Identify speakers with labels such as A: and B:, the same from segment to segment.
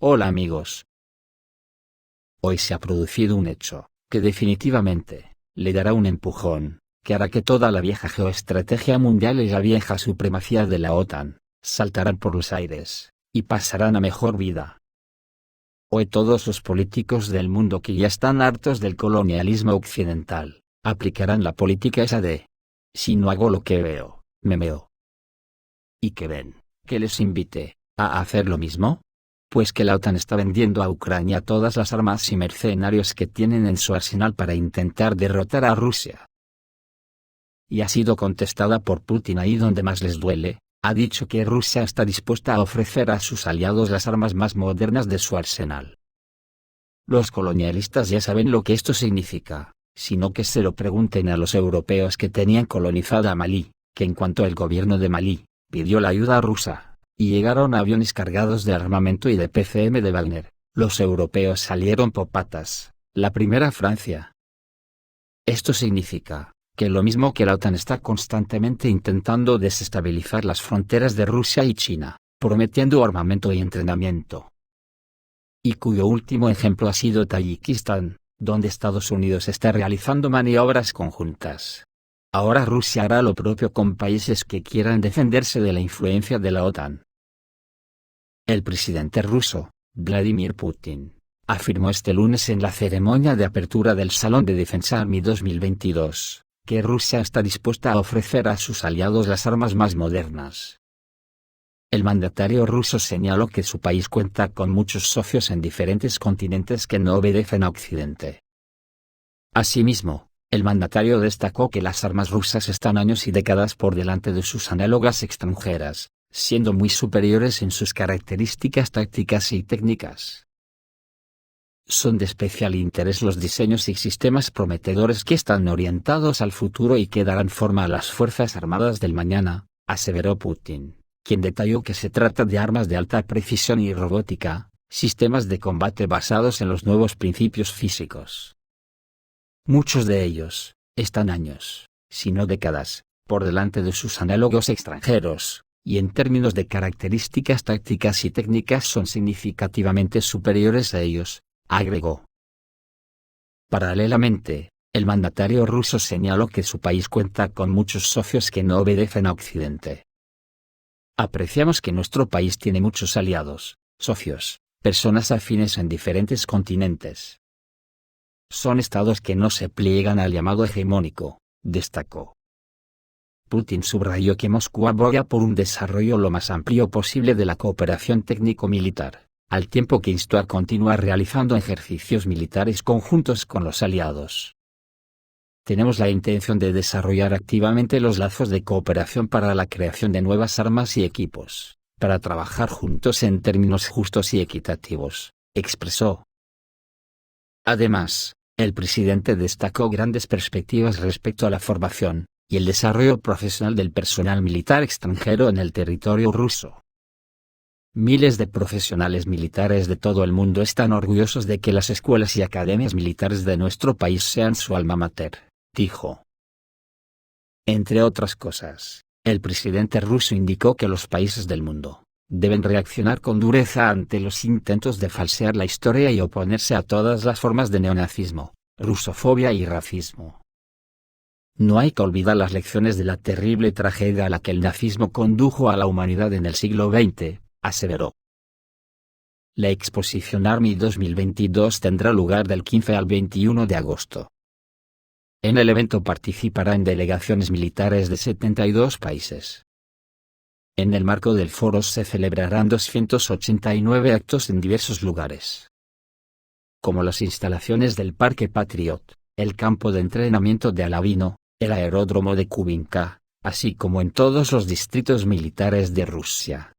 A: Hola amigos. Hoy se ha producido un hecho, que definitivamente, le dará un empujón, que hará que toda la vieja geoestrategia mundial y la vieja supremacía de la OTAN, saltarán por los aires, y pasarán a mejor vida. Hoy todos los políticos del mundo que ya están hartos del colonialismo occidental, aplicarán la política esa de: si no hago lo que veo, me meo. ¿Y qué ven? ¿Que les invite a hacer lo mismo? Pues que la OTAN está vendiendo a Ucrania todas las armas y mercenarios que tienen en su arsenal para intentar derrotar a Rusia. Y ha sido contestada por Putin ahí donde más les duele. Ha dicho que Rusia está dispuesta a ofrecer a sus aliados las armas más modernas de su arsenal. Los colonialistas ya saben lo que esto significa, sino que se lo pregunten a los europeos que tenían colonizada Malí, que en cuanto el gobierno de Malí pidió la ayuda rusa, y llegaron aviones cargados de armamento y de PCM de Wagner, los europeos salieron por patas, la primera Francia. Esto significa que lo mismo que la OTAN está constantemente intentando desestabilizar las fronteras de Rusia y China, prometiendo armamento y entrenamiento. Y cuyo último ejemplo ha sido Tayikistán, donde Estados Unidos está realizando maniobras conjuntas. Ahora Rusia hará lo propio con países que quieran defenderse de la influencia de la OTAN. El presidente ruso, Vladimir Putin, afirmó este lunes en la ceremonia de apertura del Salón de Defensa Army 2022, que Rusia está dispuesta a ofrecer a sus aliados las armas más modernas. El mandatario ruso señaló que su país cuenta con muchos socios en diferentes continentes que no obedecen a Occidente. Asimismo, el mandatario destacó que las armas rusas están años y décadas por delante de sus análogas extranjeras, siendo muy superiores en sus características tácticas y técnicas. Son de especial interés los diseños y sistemas prometedores que están orientados al futuro y que darán forma a las Fuerzas Armadas del mañana, aseveró Putin, quien detalló que se trata de armas de alta precisión y robótica, sistemas de combate basados en los nuevos principios físicos. Muchos de ellos están años, si no décadas, por delante de sus análogos extranjeros, y en términos de características tácticas y técnicas son significativamente superiores a ellos, agregó. Paralelamente, el mandatario ruso señaló que su país cuenta con muchos socios que no obedecen a Occidente. Apreciamos que nuestro país tiene muchos aliados, socios, personas afines en diferentes continentes. Son estados que no se pliegan al llamado hegemónico, destacó. Putin subrayó que Moscú aboga por un desarrollo lo más amplio posible de la cooperación técnico-militar, al tiempo que instó a continuar realizando ejercicios militares conjuntos con los aliados. Tenemos la intención de desarrollar activamente los lazos de cooperación para la creación de nuevas armas y equipos, para trabajar juntos en términos justos y equitativos, expresó. Además, el presidente destacó grandes perspectivas respecto a la formación y el desarrollo profesional del personal militar extranjero en el territorio ruso. Miles de profesionales militares de todo el mundo están orgullosos de que las escuelas y academias militares de nuestro país sean su alma mater, dijo. Entre otras cosas, el presidente ruso indicó que los países del mundo deben reaccionar con dureza ante los intentos de falsear la historia y oponerse a todas las formas de neonazismo, rusofobia y racismo. No hay que olvidar las lecciones de la terrible tragedia a la que el nazismo condujo a la humanidad en el siglo XX, aseveró. La exposición Army 2022 tendrá lugar del 15 al 21 de agosto. En el evento participarán delegaciones militares de 72 países. En el marco del foro se celebrarán 289 actos en diversos lugares, como las instalaciones del Parque Patriot, el campo de entrenamiento de Alavino, el aeródromo de Kubinka, así como en todos los distritos militares de Rusia.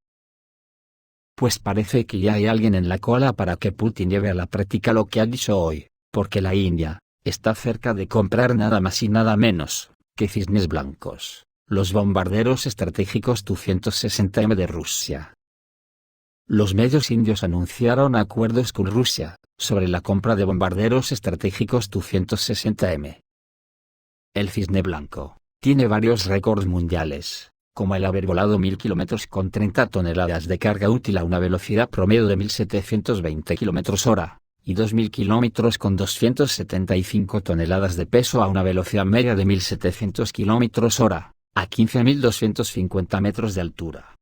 A: Pues parece que ya hay alguien en la cola para que Putin lleve a la práctica lo que ha dicho hoy, porque la India está cerca de comprar nada más y nada menos que cisnes blancos, los bombarderos estratégicos Tu-160M de Rusia. Los medios indios anunciaron acuerdos con Rusia sobre la compra de bombarderos estratégicos Tu-160M. El cisne blanco tiene varios récords mundiales, como el haber volado 1000 kilómetros con 30 toneladas de carga útil a una velocidad promedio de 1720 km/h, y 2000 kilómetros con 275 toneladas de peso a una velocidad media de 1700 km/h, a 15.250 metros de altura.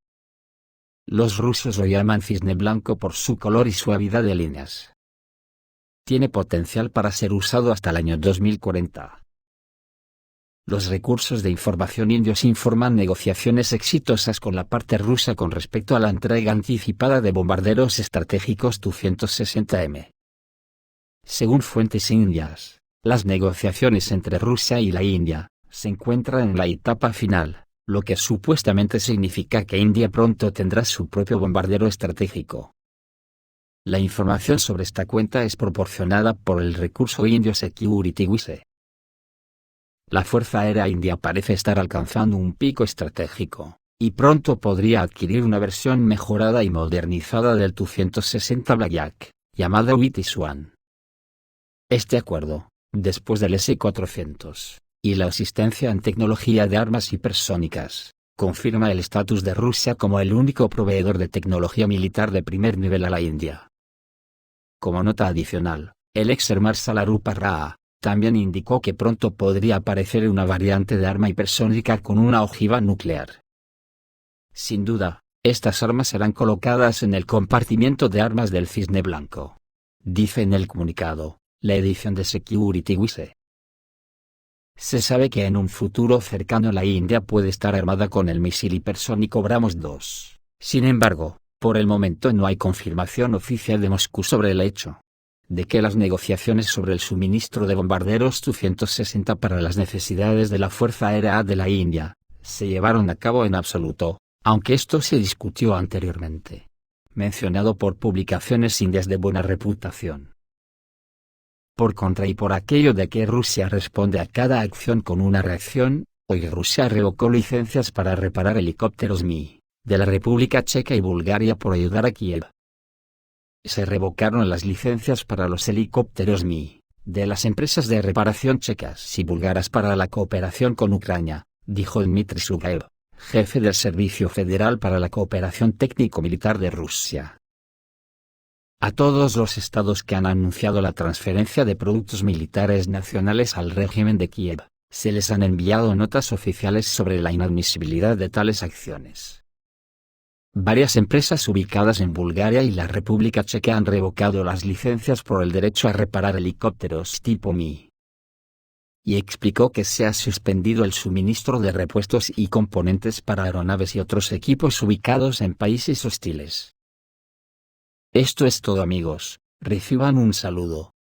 A: Los rusos lo llaman cisne blanco por su color y suavidad de líneas. Tiene potencial para ser usado hasta el año 2040. Los recursos de información indios informan negociaciones exitosas con la parte rusa con respecto a la entrega anticipada de bombarderos estratégicos Tu-160M. Según fuentes indias, las negociaciones entre Rusia y la India se encuentran en la etapa final, lo que supuestamente significa que India pronto tendrá su propio bombardero estratégico. La información sobre esta cuenta es proporcionada por el recurso indio Security Wise. La Fuerza Aérea India parece estar alcanzando un pico estratégico, y pronto podría adquirir una versión mejorada y modernizada del Tu-160 Black, llamada Wheaty-Swan. Este acuerdo, después del S-400, y la asistencia en tecnología de armas hipersónicas, confirma el estatus de Rusia como el único proveedor de tecnología militar de primer nivel a la India. Como nota adicional, el ex Air Marshal Arupa Raa también indicó que pronto podría aparecer una variante de arma hipersónica con una ojiva nuclear. Sin duda, estas armas serán colocadas en el compartimiento de armas del Cisne Blanco, dice en el comunicado la edición de Security Wise. Se sabe que en un futuro cercano la India puede estar armada con el misil hipersónico BrahMos 2. Sin embargo, por el momento no hay confirmación oficial de Moscú sobre el hecho de que las negociaciones sobre el suministro de bombarderos Tu-160 para las necesidades de la Fuerza Aérea de la India se llevaron a cabo en absoluto, aunque esto se discutió anteriormente, mencionado por publicaciones indias de buena reputación. Por contra y por aquello de que Rusia responde a cada acción con una reacción, hoy Rusia revocó licencias para reparar helicópteros Mi, de la República Checa y Bulgaria por ayudar a Kiev. Se revocaron las licencias para los helicópteros Mi, de las empresas de reparación checas y búlgaras para la cooperación con Ucrania, dijo Dmitry Sugaev, jefe del Servicio Federal para la Cooperación Técnico-Militar de Rusia. A todos los estados que han anunciado la transferencia de productos militares nacionales al régimen de Kiev, se les han enviado notas oficiales sobre la inadmisibilidad de tales acciones. Varias empresas ubicadas en Bulgaria y la República Checa han revocado las licencias por el derecho a reparar helicópteros tipo Mi. Y explicó que se ha suspendido el suministro de repuestos y componentes para aeronaves y otros equipos ubicados en países hostiles. Esto es todo amigos, reciban un saludo.